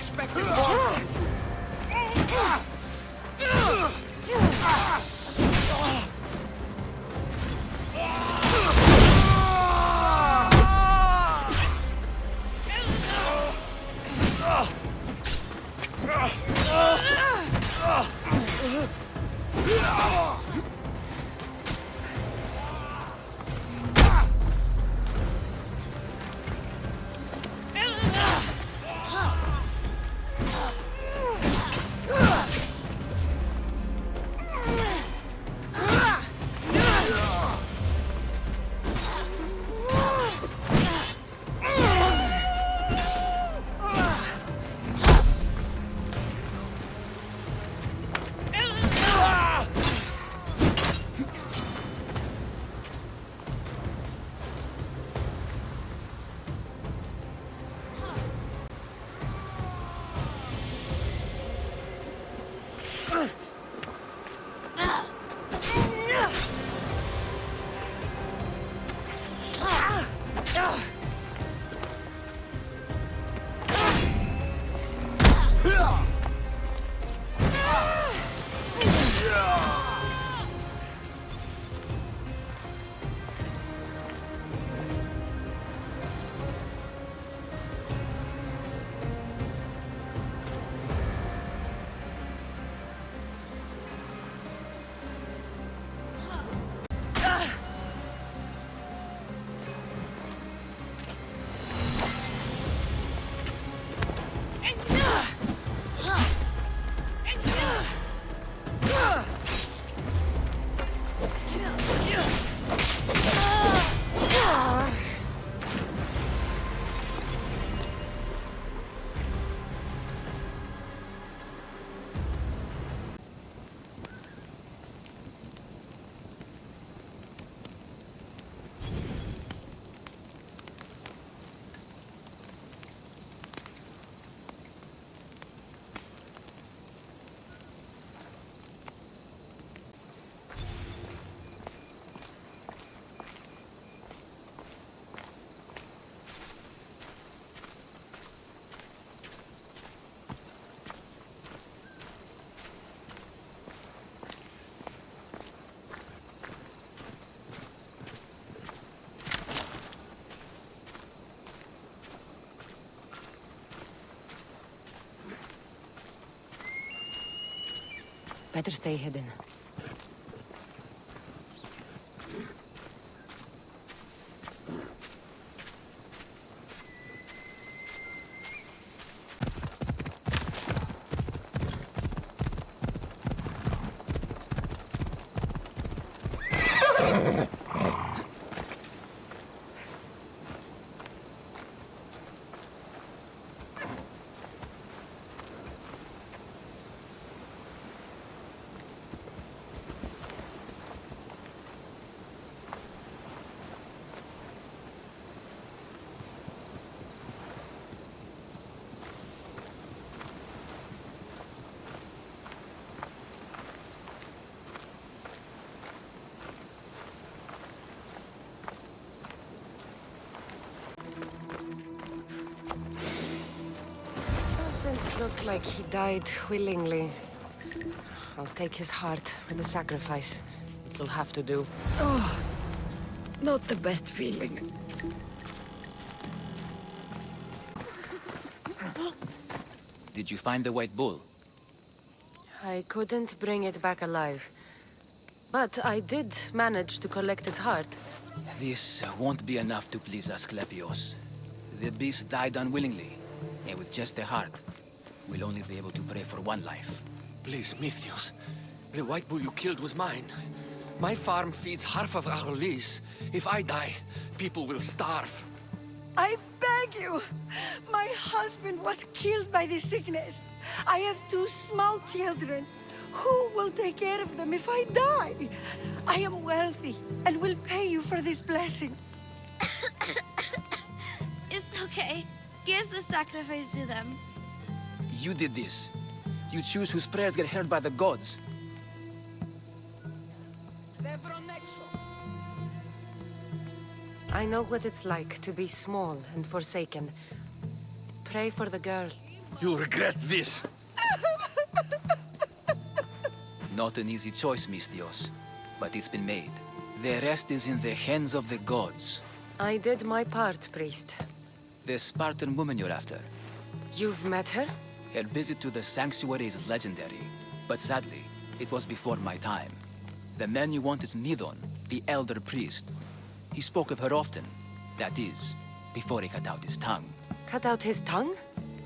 expected more from Better stay hidden. Doesn't look like he died willingly. I'll take his heart for the sacrifice. It'll have to do. Oh, not the best feeling. Did you find the White Bull? I couldn't bring it back alive. But I did manage to collect its heart. This won't be enough to please Asclepios. The beast died unwillingly, and with just the heart, we'll only be able to pray for one life. Please, Mythios. The white bull you killed was mine. My farm feeds half of our lease. If I die, people will starve. I beg you! My husband was killed by this sickness. I have 2 small children. Who will take care of them if I die? I am wealthy and will pay you for this blessing. It's okay. Give the sacrifice to them. You did this. You choose whose prayers get heard by the gods. I know what it's like to be small and forsaken. Pray for the girl. You'll regret this. Not an easy choice, Mistios, but it's been made. The rest is in the hands of the gods. I did my part, priest. The Spartan woman you're after. You've met her? Her visit to the sanctuary is legendary, but sadly, it was before my time. The man you want is Midon, the elder priest. He spoke of her often. That is, before he cut out his tongue. Cut out his tongue?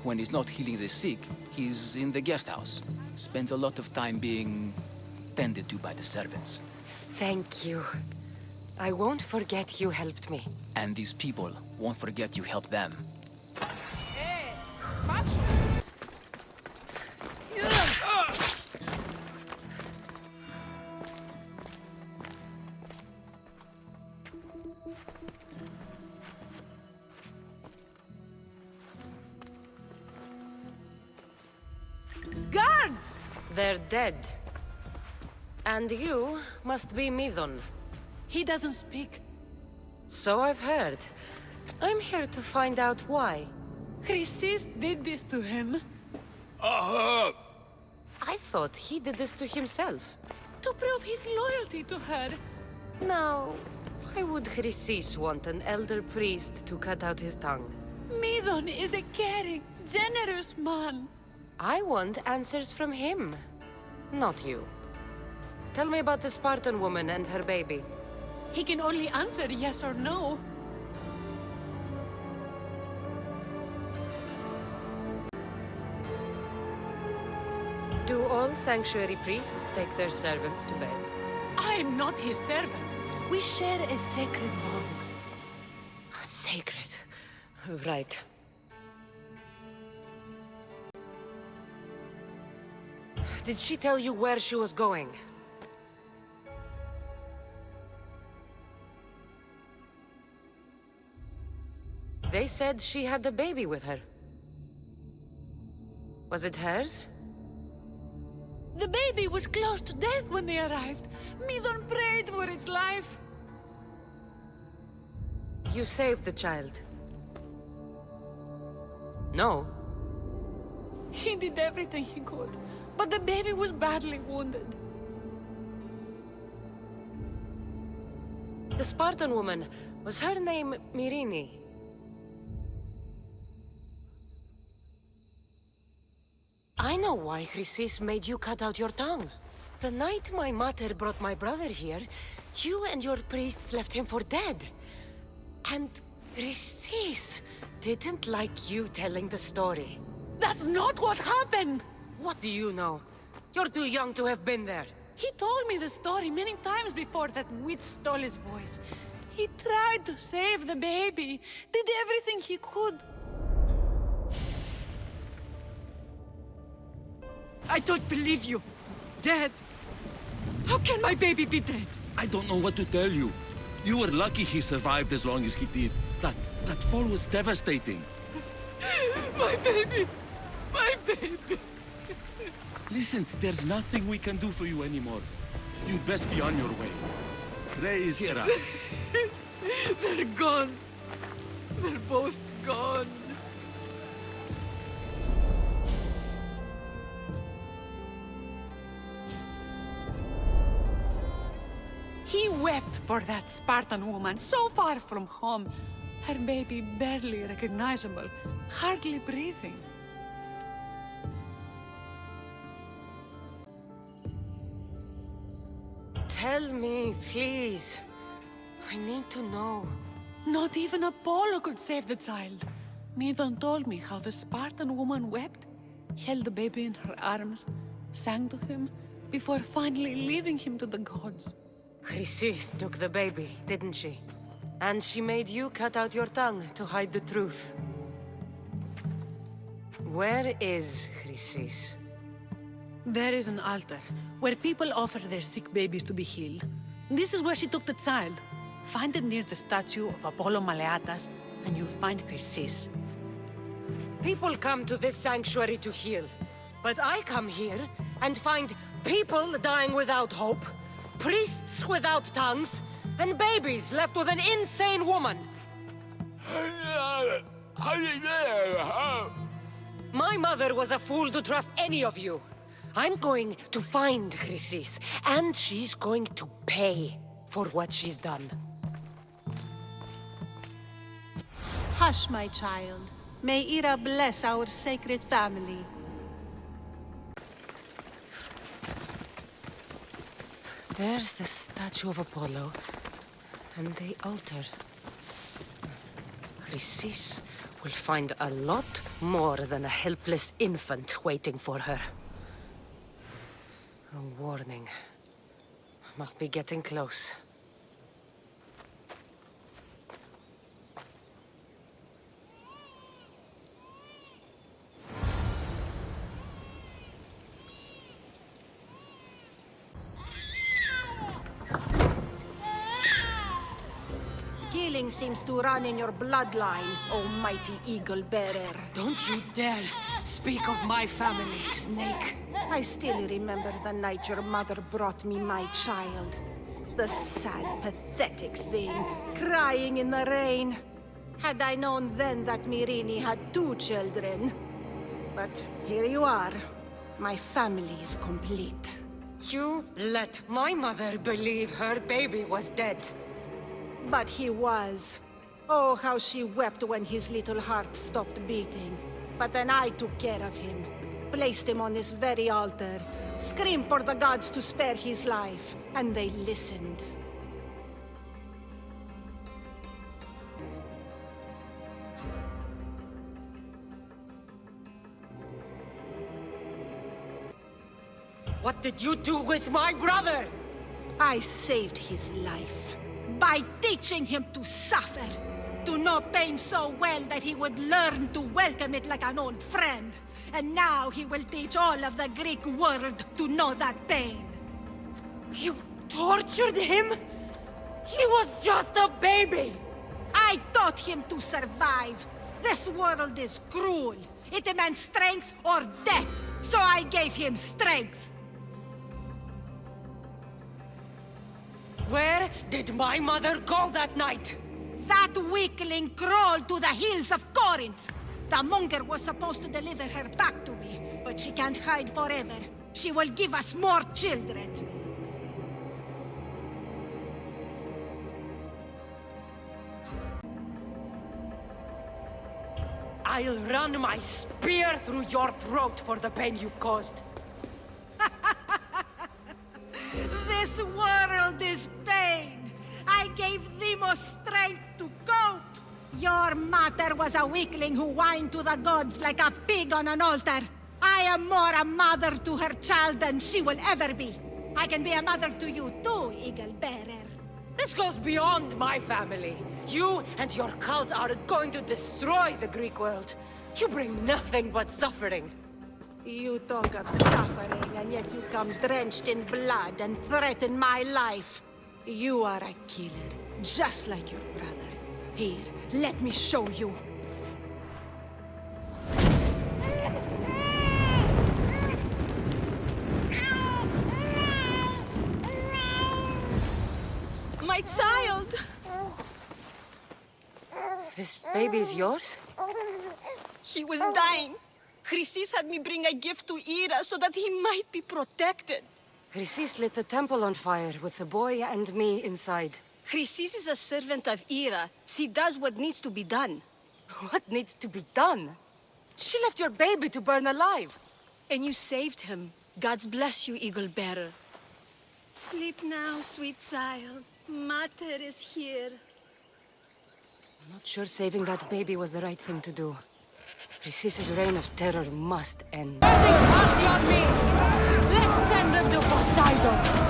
When he's not healing the sick, he's in the guest house. Spends a lot of time being tended to by the servants. Thank you. I won't forget you helped me. And these people won't forget you helped them. Guards! They're dead. And you must be Midon. He doesn't speak. So I've heard. I'm here to find out why. Chrysis did this to him. I thought he did this to himself. To prove his loyalty to her. Now, why would Chrysis want an elder priest to cut out his tongue? Midon is a caring, generous man. I want answers from him, not you. Tell me about the Spartan woman and her baby. He can only answer yes or no. Do all sanctuary priests take their servants to bed? I'm not his servant. We share a sacred bond. Sacred. Right. Did she tell you where she was going? They said she had a baby with her. Was it hers? The baby was close to death when they arrived. Midon prayed for its life. You saved the child. No. He did everything he could, but the baby was badly wounded. The Spartan woman, was her name Myrine? I know why Chrysis made you cut out your tongue. The night my mater brought my brother here, you and your priests left him for dead. And Chrysis didn't like you telling the story. That's not what happened! What do you know? You're too young to have been there. He told me the story many times before that witch stole his voice. He tried to save the baby, did everything he could. I don't believe you. Dead? How can my baby be dead? I don't know what to tell you. You were lucky he survived as long as he did. That fall was devastating. My baby! My baby! Listen, there's nothing we can do for you anymore. You'd best be on your way. Ray is here. They're gone. They're both gone. He wept for that Spartan woman so far from home. Her baby barely recognizable, hardly breathing. Tell me, please. I need to know. Not even Apollo could save the child. Midon told me how the Spartan woman wept, held the baby in her arms, sang to him, before finally leaving him to the gods. Chrysis took the baby, didn't she? And she made you cut out your tongue to hide the truth. Where is Chrysis? There is an altar, where people offer their sick babies to be healed. This is where she took the child. Find it near the statue of Apollo Maleatas, and you'll find Chrysis. People come to this sanctuary to heal. But I come here and find people dying without hope, priests without tongues, and babies left with an insane woman. My mother was a fool to trust any of you. I'm going to find Chrysis, and she's going to pay for what she's done. Hush, my child. May Ira bless our sacred family. There's the statue of Apollo, and the altar. Chrysis will find a lot more than a helpless infant waiting for her. A warning. Must be getting close. Killing seems to run in your bloodline, oh mighty eagle bearer. Don't you dare speak of my family, Snake. I still remember the night your mother brought me my child. The sad, pathetic thing, crying in the rain. Had I known then that Myrini had 2 children. But here you are. My family is complete. You let my mother believe her baby was dead. But he was. Oh, how she wept when his little heart stopped beating. But then I took care of him. Placed him on this very altar. Screamed for the gods to spare his life. And they listened. What did you do with my brother? I saved his life. By teaching him to suffer. To know pain so well that he would learn to welcome it like an old friend. And now he will teach all of the Greek world to know that pain. You tortured him? He was just a baby! I taught him to survive. This world is cruel. It demands strength or death. So I gave him strength. Where did my mother go that night? That weakling crawled to the hills of Corinth. The monger was supposed to deliver her back to me, but she can't hide forever. She will give us more children. I'll run my spear through your throat for the pain you've caused. This world is pain. I gave Demos strength to cope. Your mother was a weakling who whined to the gods like a pig on an altar. I am more a mother to her child than she will ever be. I can be a mother to you too, Eagle Bearer. This goes beyond my family. You and your cult are going to destroy the Greek world. You bring nothing but suffering. You talk of suffering, and yet you come drenched in blood and threaten my life. You are a killer, just like your brother. Here, let me show you. My child! This baby's yours? He was dying. Chrysis had me bring a gift to Ira so that he might be protected. Chrysis lit the temple on fire with the boy and me inside. Chrysis is a servant of Ira. She does what needs to be done. What needs to be done? She left your baby to burn alive. And you saved him. Gods bless you, Eagle Bearer. Sleep now, sweet child. Mater is here. I'm not sure saving that baby was the right thing to do. Chrysis' reign of terror must end. Nothing party on me! Let's send them to Poseidon!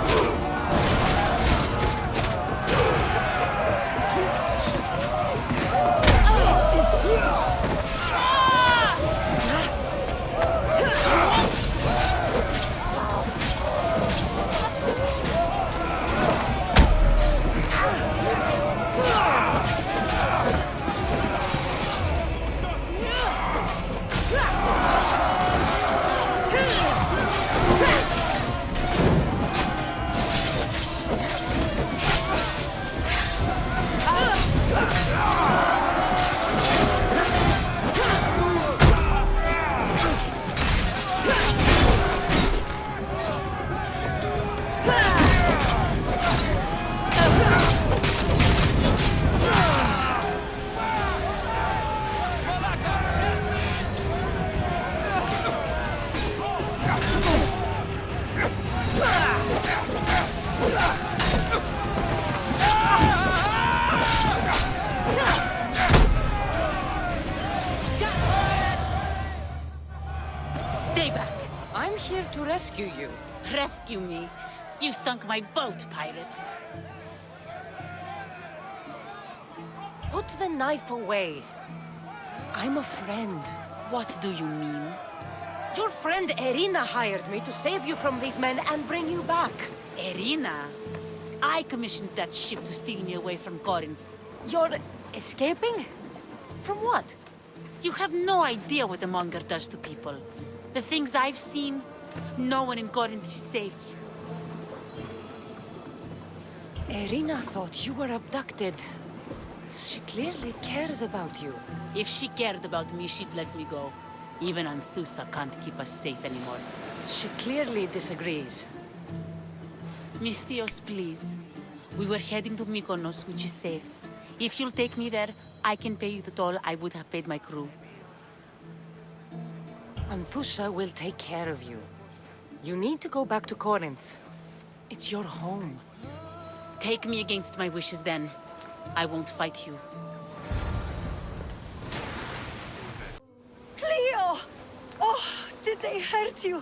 Stay back. I'm here to rescue you. Rescue me. You sunk my boat, pirate. Put the knife away. I'm a friend. What do you mean? Your friend Irina hired me to save you from these men and bring you back. Irina? I commissioned that ship to steal me away from Corinth. You're escaping? From what? You have no idea what the Monger does to people. The things I've seen, no one in Corinth is safe. Irina thought you were abducted. She clearly cares about you. If she cared about me, she'd let me go. Even Anthusa can't keep us safe anymore. She clearly disagrees. Mystios, please. We were heading to Mykonos, which is safe. If you'll take me there, I can pay you the toll I would have paid my crew. Anthusa will take care of you. You need to go back to Corinth. It's your home. Take me against my wishes then. I won't fight you. Cleo! Oh, did they hurt you?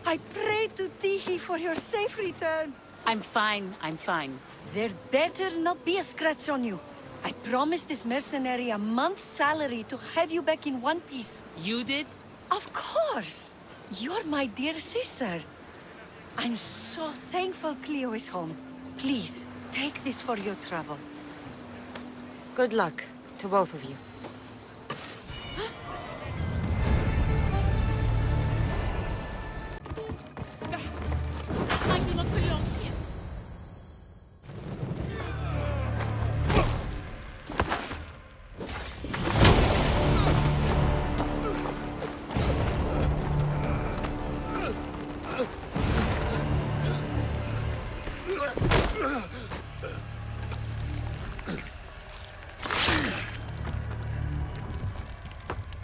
I prayed to Tihi for your safe return. I'm fine, I'm fine. There better not be a scratch on you. I promised this mercenary a month's salary to have you back in one piece. You did? Of course! You're my dear sister. I'm so thankful Cleo is home. Please, take this for your trouble. Good luck to both of you. I do not belong here.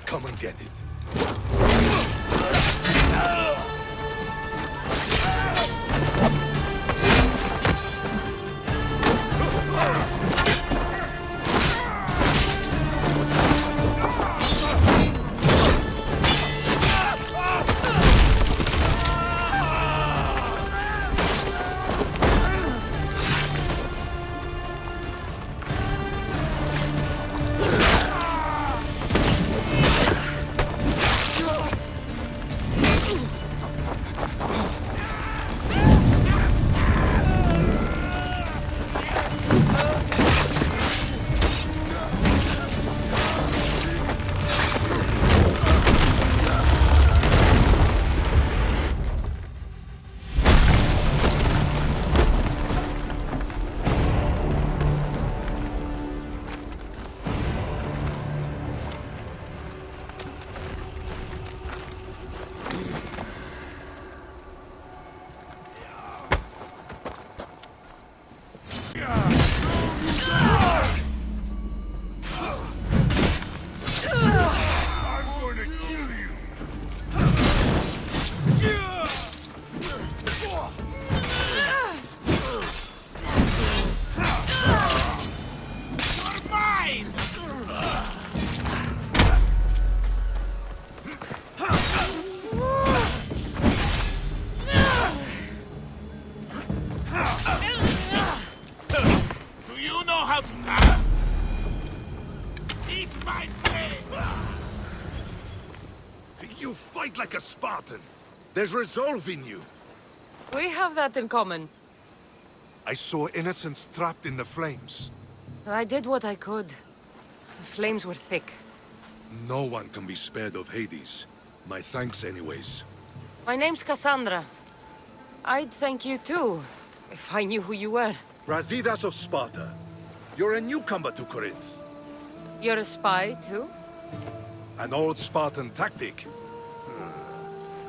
Come and get it. You fight like a Spartan. There's resolve in you. We have that in common. I saw innocents trapped in the flames. I did what I could. The flames were thick. No one can be spared of Hades. My thanks anyways. My name's Kassandra. I'd thank you too, if I knew who you were. Brasidas of Sparta. You're a newcomer to Corinth. You're a spy too? An old Spartan tactic.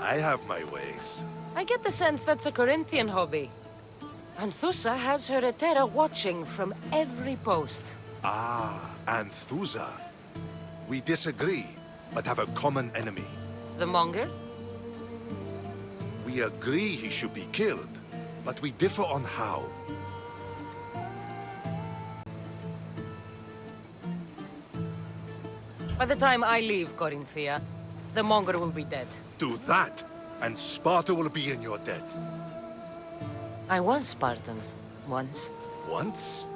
I have my ways. I get the sense that's a Corinthian hobby. Anthusa has her Etera watching from every post. Ah, Anthusa. We disagree, but have a common enemy. The Monger? We agree he should be killed, but we differ on how. By the time I leave Corinthia, the monger will be dead. Do that, and Sparta will be in your debt. I was Spartan, once. Once?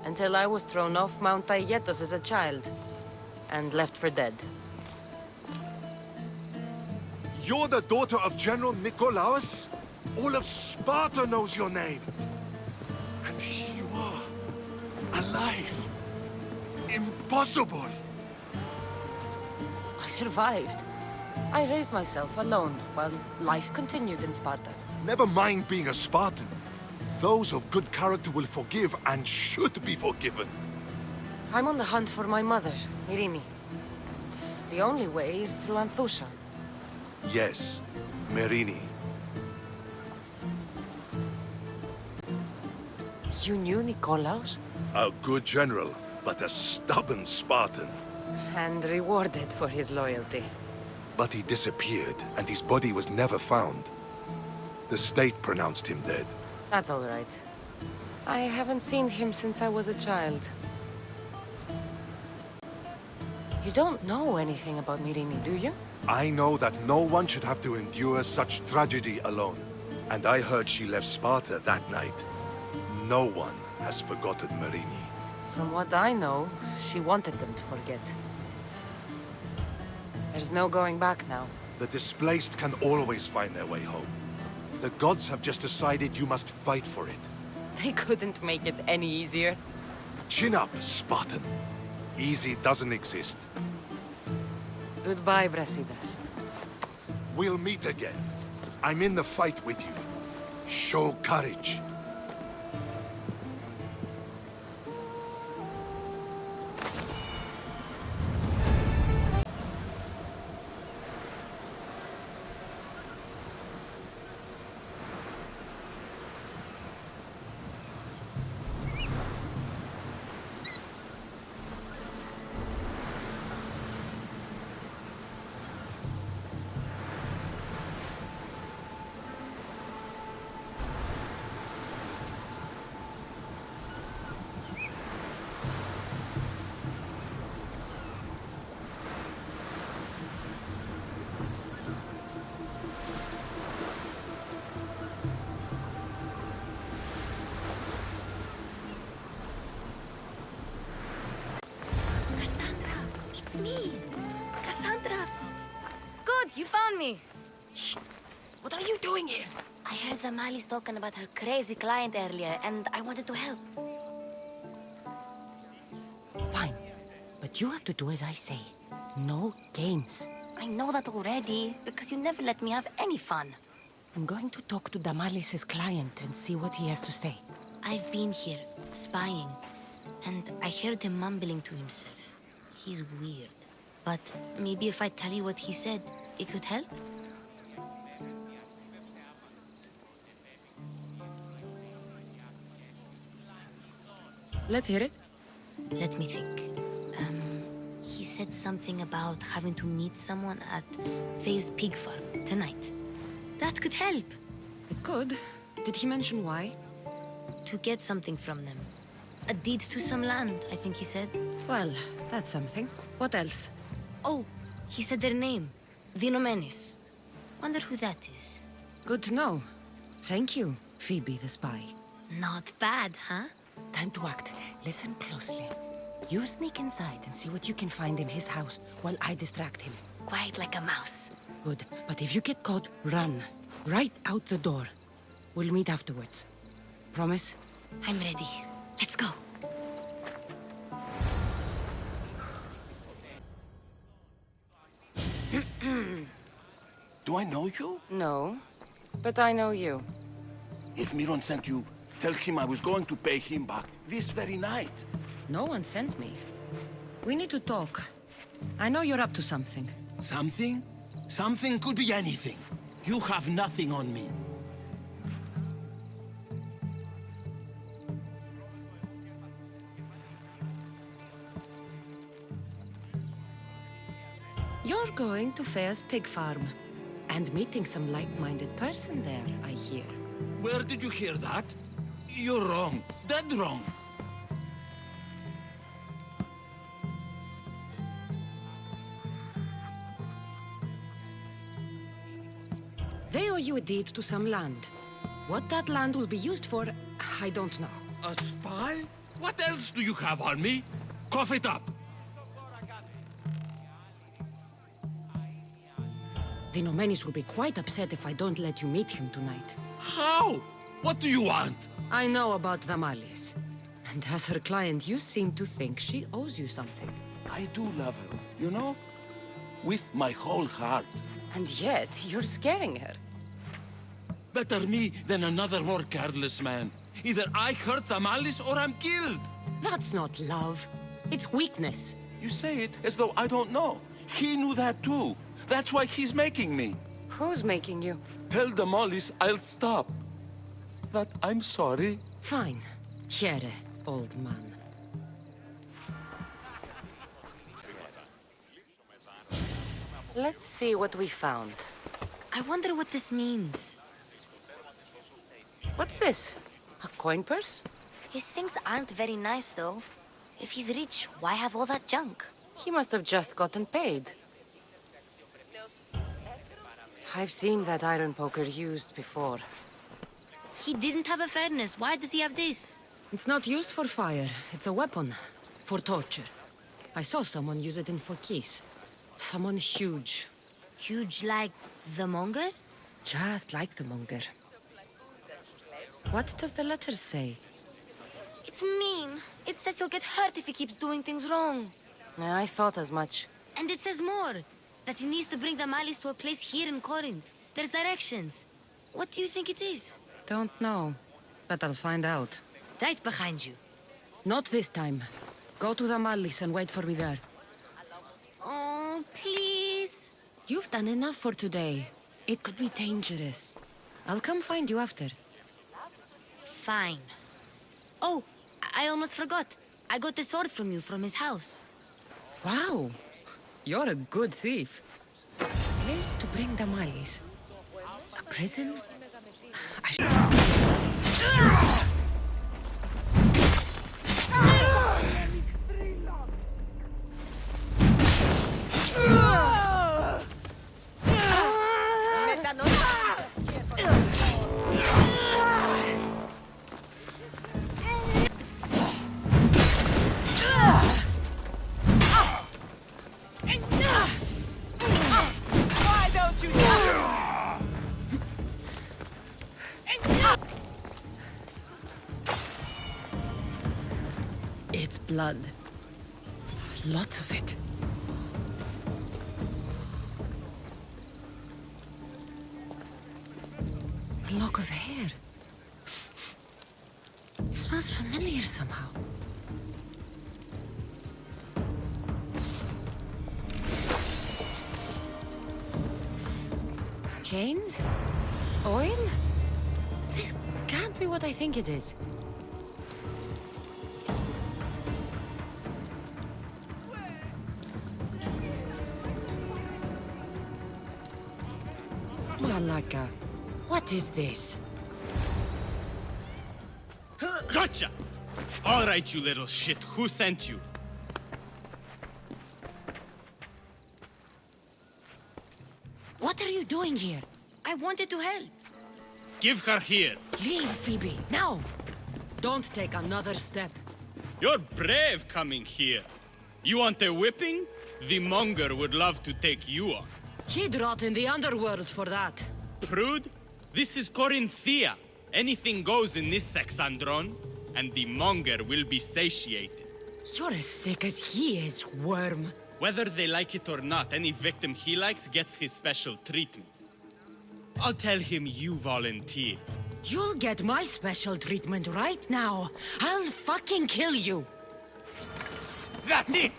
Until I was thrown off Mount Aietos as a child, and left for dead. You're the daughter of General Nikolaos? All of Sparta knows your name. And here you are, alive. Impossible. I survived. I raised myself alone, while life continued in Sparta. Never mind being a Spartan. Those of good character will forgive and should be forgiven. I'm on the hunt for my mother, Irini. And the only way is through Anthusha. Yes, Merini. You knew Nikolaos? A good general, but a stubborn Spartan. And rewarded for his loyalty. But he disappeared, and his body was never found. The state pronounced him dead. That's all right. I haven't seen him since I was a child. You don't know anything about Mirini, do you? I know that no one should have to endure such tragedy alone. And I heard she left Sparta that night. No one has forgotten Merini. From what I know, she wanted them to forget. There's no going back now. The displaced can always find their way home. The gods have just decided you must fight for it. They couldn't make it any easier. Chin up, Spartan. Easy doesn't exist. Goodbye, Brasidas. We'll meet again. I'm in the fight with you. Show courage. Kassandra, it's me. Kassandra. Good, you found me. Shh! What are you doing here? I heard the Mali's talking about her crazy client earlier, and I wanted to help. Fine. But you have to do as I say. No games. I know that already, because you never let me have any fun. I'm going to talk to Damalis' client and see what he has to say. I've been here, spying, and I heard him mumbling to himself. He's weird. But maybe if I tell you what he said, it could help? Let's hear it. Let me think. He said something about having to meet someone at Faye's pig farm tonight. That could help. It could. Did he mention why? To get something from them. A deed to some land, I think he said. Well, that's something. What else? Oh, he said their name. Vinomenes. Wonder who that is. Good to know. Thank you, Phoebe the spy. Not bad, huh? Time to act. Listen closely. You sneak inside and see what you can find in his house while I distract him. Quiet like a mouse. Good. But if you get caught, run. Right out the door. We'll meet afterwards. Promise? I'm ready. Let's go. Do I know you? No. But I know you. If Miron sent you, tell him I was going to pay him back this very night. No one sent me. We need to talk. I know you're up to something. Something? Something could be anything. You have nothing on me. You're going to Fair's pig farm. And meeting some like-minded person there, I hear. Where did you hear that? You're wrong. Dead wrong. They owe you a deed to some land. What that land will be used for, I don't know. A spy? What else do you have on me? Cough it up! The Nomenis will be quite upset if I don't let you meet him tonight. How? What do you want? I know about Damalis. And as her client, you seem to think she owes you something. I do love her, you know? With my whole heart. And yet, you're scaring her. Better me than another more careless man. Either I hurt Damalis or I'm killed. That's not love. It's weakness. You say it as though I don't know. He knew that too. That's why he's making me. Who's making you? Tell Damalis I'll stop. That I'm sorry. Fine. Here, old man. Let's see what we found. I wonder what this means. What's this? A coin purse? His things aren't very nice, though. If he's rich, why have all that junk? He must have just gotten paid. I've seen that iron poker used before. He didn't have a furnace. Why does he have this? It's not used for fire. It's a weapon. For torture. I saw someone use it in Phokis. Someone huge. Huge like the monger? Just like the monger. What does the letter say? It's mean. It says he'll get hurt if he keeps doing things wrong. I thought as much. And it says more. That he needs to bring Damalis to a place here in Corinth. There's directions. What do you think it is? Don't know. But I'll find out. Right behind you. Not this time. Go to Damalis and wait for me there. Oh, please. You've done enough for today. It could be dangerous. I'll come find you after. Fine. Oh, I almost forgot. I got the sword from you from his house. Wow. You're a good thief. Place to bring Damalis. A prison? It's blood. Lots of it. A lock of hair. It smells familiar somehow. Chains? Oil? This can't be what I think it is. Malaka, what is this? Gotcha! All right, you little shit. Who sent you? What are you doing here? I wanted to help. Give her here. Leave, Phoebe, now! Don't take another step. You're brave coming here. You want a whipping? The monger would love to take you on. He'd rot in the underworld for that. Prude, this is Corinthia. Anything goes in this Kassandron, and the monger will be satiated. You're as sick as he is, worm. Whether they like it or not, any victim he likes gets his special treatment. I'll tell him you volunteer. You'll get my special treatment right now. I'll fucking kill you. That's it!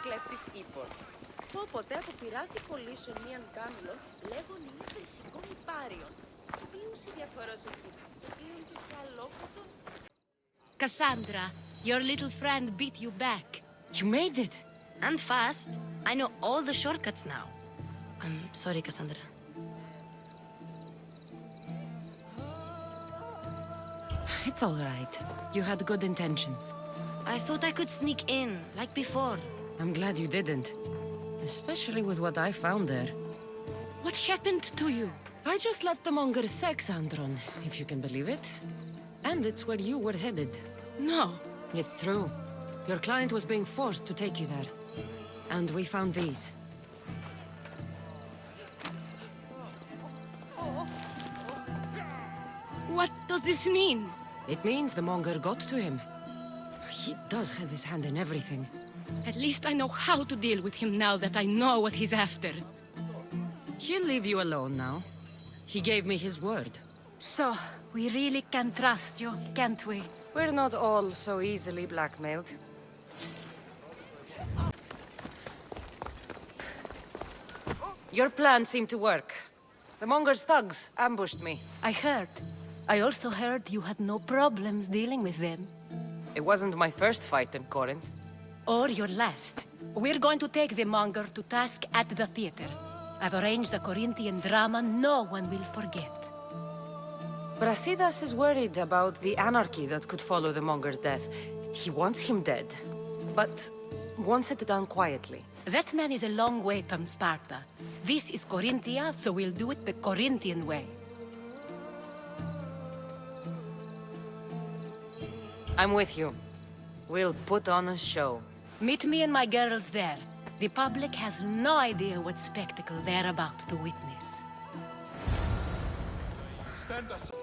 κλέπτης ύπων. Πω ποτέ από πειράτη πωλήσεων μίαν κάμιλον λέγον είναι χρυσικών υπάριων. Ποιους η διαφορός εκεί, οποίον και σε αλόκοτον. Cassandra, your little friend beat you back. You made it! And fast. I know all the shortcuts now. I'm sorry, Cassandra. It's all right. You had good intentions. I thought I could sneak in, like before. I'm glad you didn't. Especially with what I found there. What happened to you? I just left the monger's Kassandra, if you can believe it. And it's where you were headed. No. It's true. Your client was being forced to take you there. And we found these. What does this mean? It means the monger got to him. He does have his hand in everything. At least I know how to deal with him now that I know what he's after. He'll leave you alone now. He gave me his word. So, we really can trust you, can't we? We're not all so easily blackmailed. Your plan seemed to work. The monger's thugs ambushed me. I heard. I also heard you had no problems dealing with them. It wasn't my first fight in Corinth. Or your last. We're going to take the monger to task at the theater. I've arranged a Corinthian drama no one will forget. Brasidas is worried about the anarchy that could follow the monger's death. He wants him dead, but wants it done quietly. That man is a long way from Sparta. This is Corinthia, so we'll do it the Corinthian way. I'm with you. We'll put on a show. Meet me and my girls there. The public has no idea what spectacle they're about to witness. Stand aside.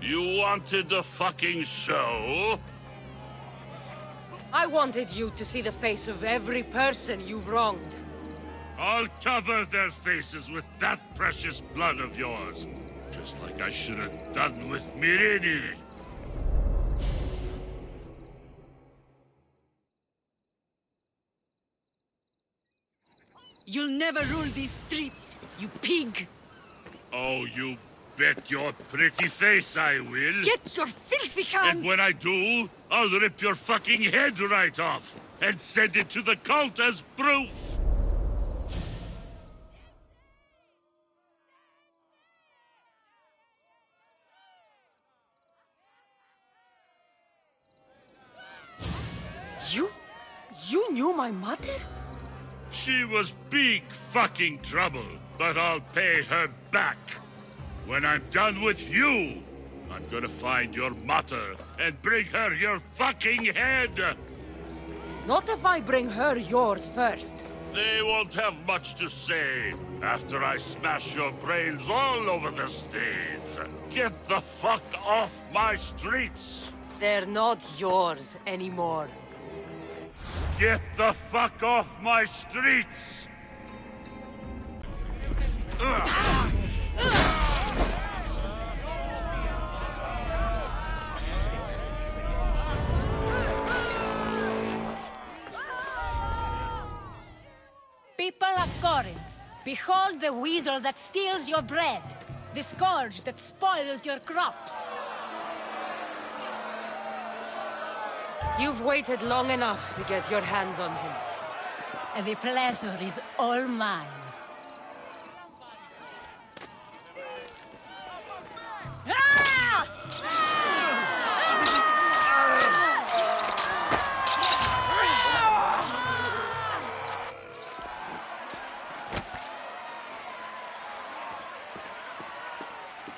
You wanted the fucking show? I wanted you to see the face of every person you've wronged. I'll cover their faces with that precious blood of yours. Just like I should have done with Mirini. You'll never rule these streets, you pig! Oh, you bet your pretty face I will. Get your filthy hands! And when I do, I'll rip your fucking head right off and send it to the cult as proof. You knew my mother? She was big fucking trouble, but I'll pay her back. When I'm done with you, I'm gonna find your mother and bring her your fucking head! Not if I bring her yours first. They won't have much to say after I smash your brains all over the stage. Get the fuck off my streets! They're not yours anymore. Get the fuck off my streets! People of Corinth, behold the weasel that steals your bread. The scourge that spoils your crops. You've waited long enough to get your hands on him. And the pleasure is all mine.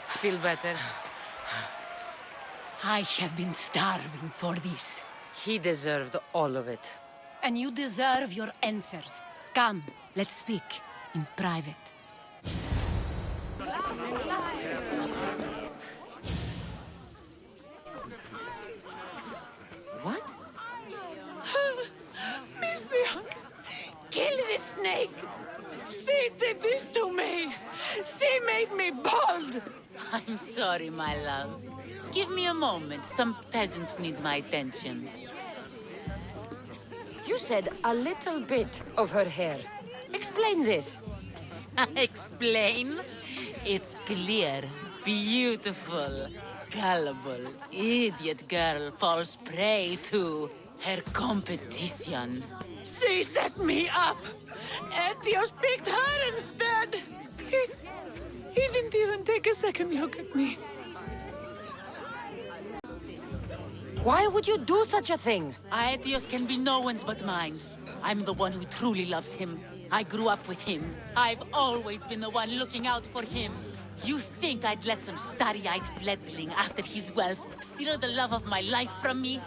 Feel better? I have been starving for this. He deserved all of it. And you deserve your answers. Come, let's speak in private. What? Misthios! Kill the snake! She did this to me! She made me bald! I'm sorry, my love. Give me a moment. Some peasants need my attention. You said a little bit of her hair. Explain this. Explain? It's clear, beautiful, gullible, idiot girl falls prey to her competition. She set me up! Etios picked her instead! He didn't even take a second look at me. Why would you do such a thing? Aetios can be no one's but mine. I'm the one who truly loves him. I grew up with him. I've always been the one looking out for him. You think I'd let some starry-eyed fledgling after his wealth steal the love of my life from me?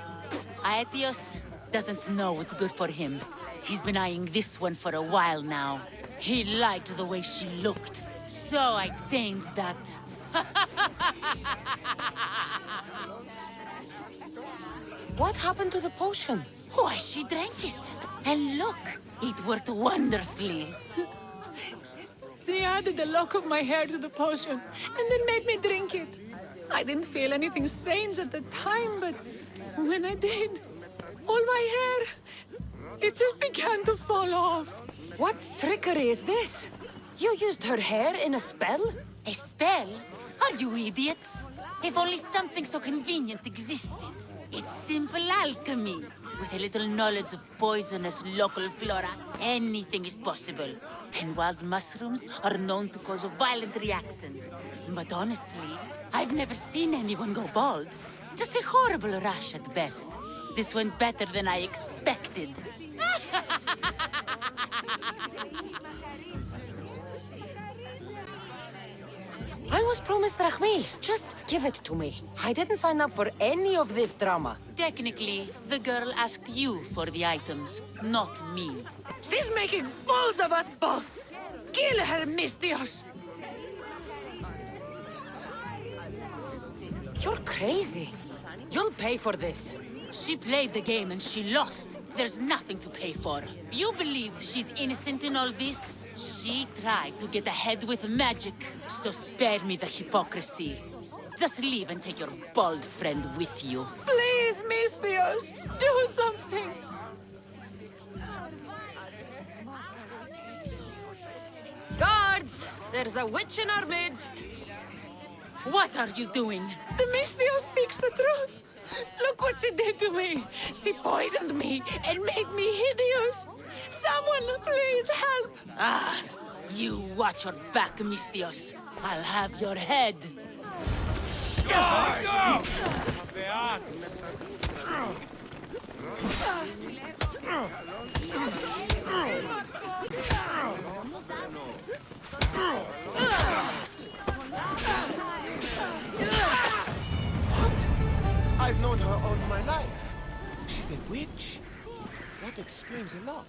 Aetios doesn't know what's good for him. He's been eyeing this one for a while now. He liked the way she looked, so I changed that. What happened to the potion? Why, she drank it. And look, it worked wonderfully. She added a lock of my hair to the potion, and then made me drink it. I didn't feel anything strange at the time, but when I did, all my hair, it just began to fall off. What trickery is this? You used her hair in a spell? A spell? Are you idiots? If only something so convenient existed. It's simple alchemy. With a little knowledge of poisonous local flora, anything is possible. And wild mushrooms are known to cause violent reactions. But honestly, I've never seen anyone go bald. Just a horrible rash at best. This went better than I expected. I was promised Rahmi. Just give it to me. I didn't sign up for any of this drama. Technically, the girl asked you for the items, not me. She's making fools of us both! Kill her, Misthios! You're crazy. You'll pay for this. She played the game and she lost. There's nothing to pay for. You believe she's innocent in all this? She tried to get ahead with magic, so spare me the hypocrisy. Just leave and take your bald friend with you. Please, Misthios, do something! Guards! There's a witch in our midst. What are you doing? The Misthios speaks the truth. Look what she did to me. She poisoned me and made me hideous. Someone, please help. Ah, you watch your back, Misthios. I'll have your head. Go! I've known her all my life. She's a witch. That explains a lot.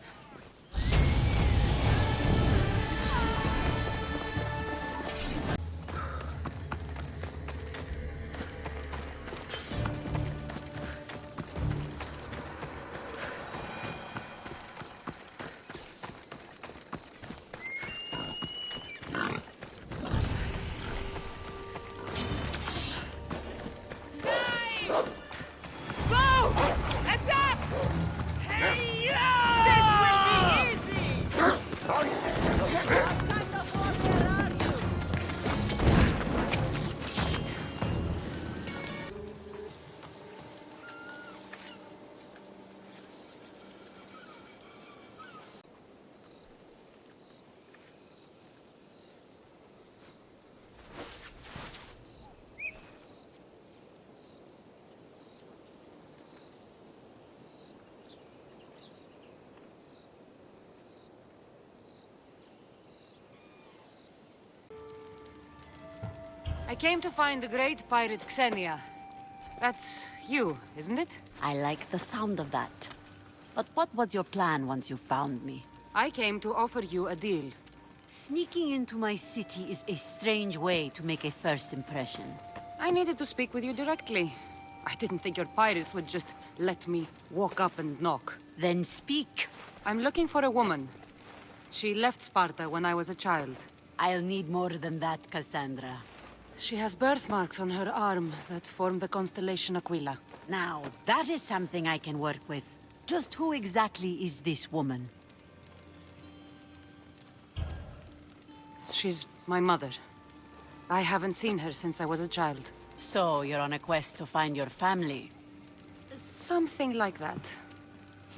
Go! Attack! Hey, this will I came to find the great pirate Xenia. That's you, isn't it? I like the sound of that. But what was your plan once you found me? I came to offer you a deal. Sneaking into my city is a strange way to make a first impression. I needed to speak with you directly. I didn't think your pirates would just let me walk up and knock. Then speak. I'm looking for a woman. She left Sparta when I was a child. I'll need more than that, Kassandra. She has birthmarks on her arm that form the constellation Aquila. Now, that is something I can work with. Just who exactly is this woman? She's my mother. I haven't seen her since I was a child. So, you're on a quest to find your family? Something like that.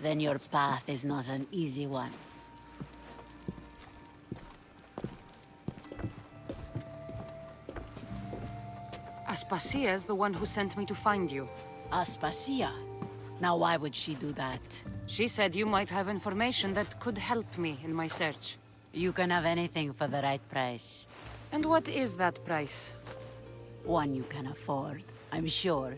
Then your path is not an easy one. Aspasia's the one who sent me to find you. Aspasia? Now why would she do that? She said you might have information that could help me in my search. You can have anything for the right price. And what is that price? One you can afford, I'm sure.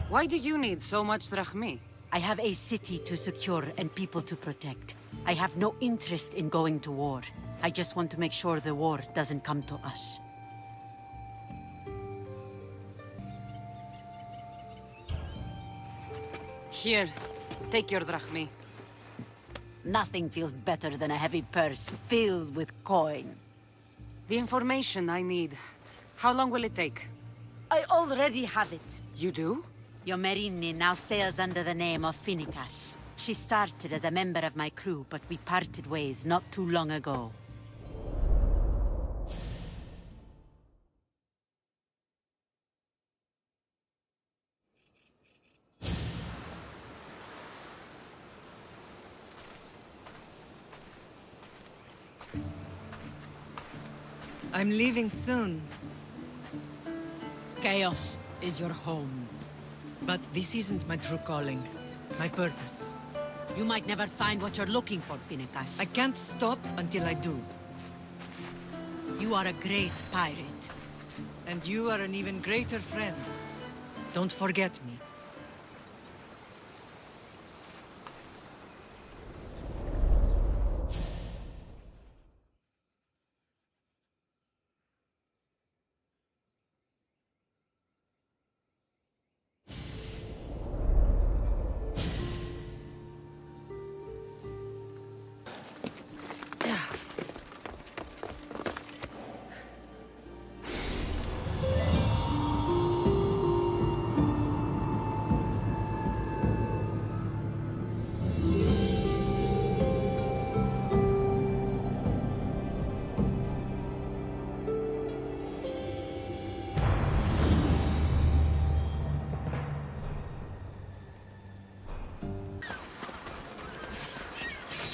Why do you need so much drachmi? I have a city to secure and people to protect. I have no interest in going to war. I just want to make sure the war doesn't come to us. Here, take your drachmi. Nothing feels better than a heavy purse filled with coin. The information I need. How long will it take? I already have it. You do? Yomerini now sails under the name of Finicas. She started as a member of my crew, but we parted ways not too long ago. I'm leaving soon. Chaos is your home. But this isn't my true calling. My purpose. You might never find what you're looking for, Finicas. I can't stop until I do. You are a great pirate. And you are an even greater friend. Don't forget me.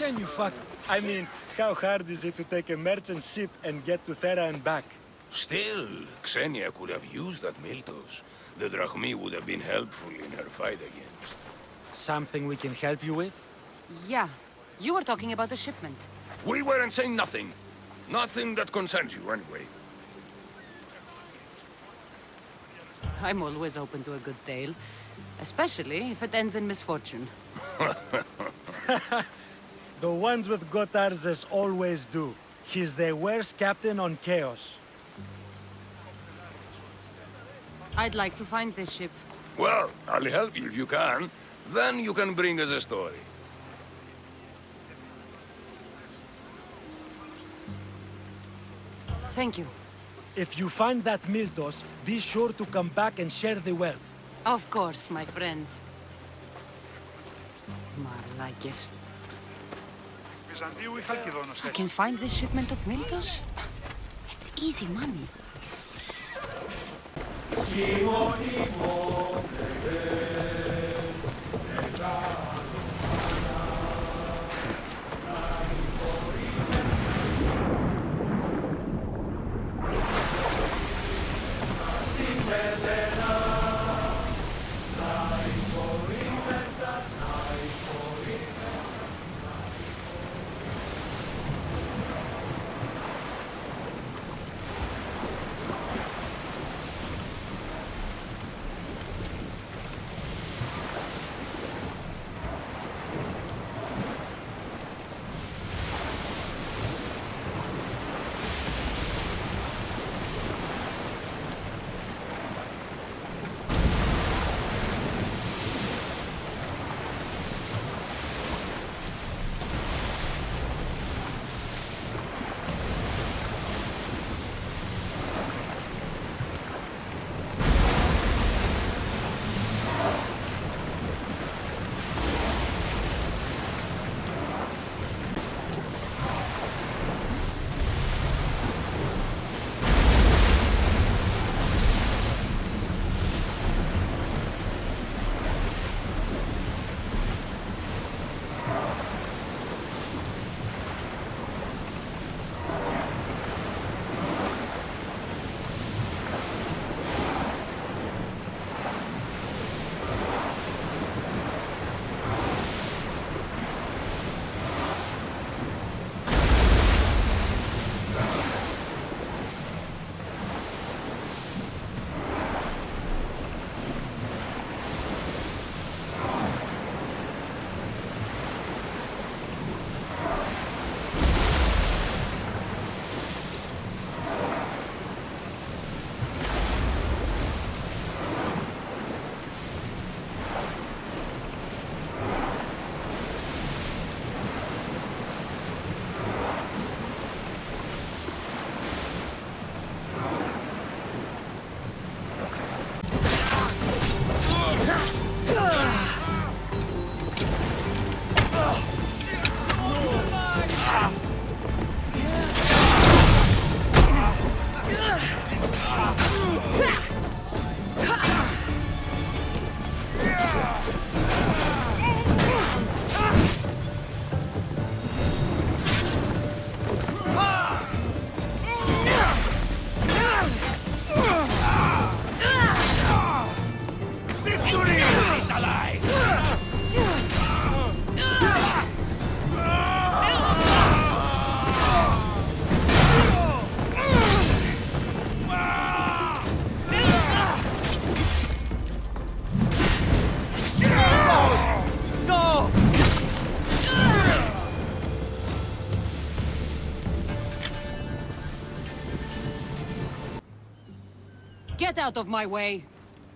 Can you I mean, how hard is it to take a merchant ship and get to Thera and back? Still, Xenia could have used that Miltos. The drachmi would have been helpful in her fight against. Something we can help you with? Yeah. You were talking about the shipment. We weren't saying nothing. Nothing that concerns you, anyway. I'm always open to a good tale. Especially if it ends in misfortune. The ones with Gotarzes always do. He's the worst captain on Chaos. I'd like to find this ship. Well, I'll help you if you can. Then you can bring us a story. Thank you. If you find that Miltos, be sure to come back and share the wealth. Of course, my friends. Marlakis. If I can find this shipment of Miltos, it's easy money. out of my way.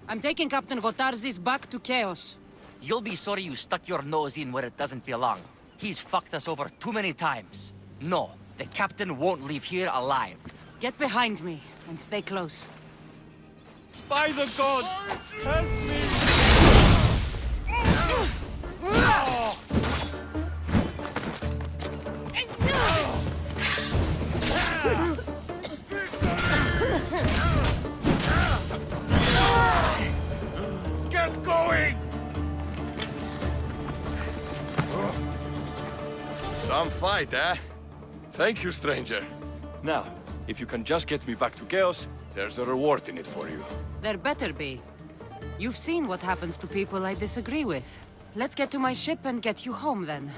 I'm taking Captain Gotarzes back to Chaos. You'll be sorry you stuck your nose in where it doesn't belong. He's fucked us over too many times. No, the captain won't leave here alive. Get behind me and stay close. By the gods! Help me! Get going! Some fight, eh? Thank you, stranger. Now, if you can just get me back to Chaos, there's a reward in it for you. There better be. You've seen what happens to people I disagree with. Let's get to my ship and get you home, then.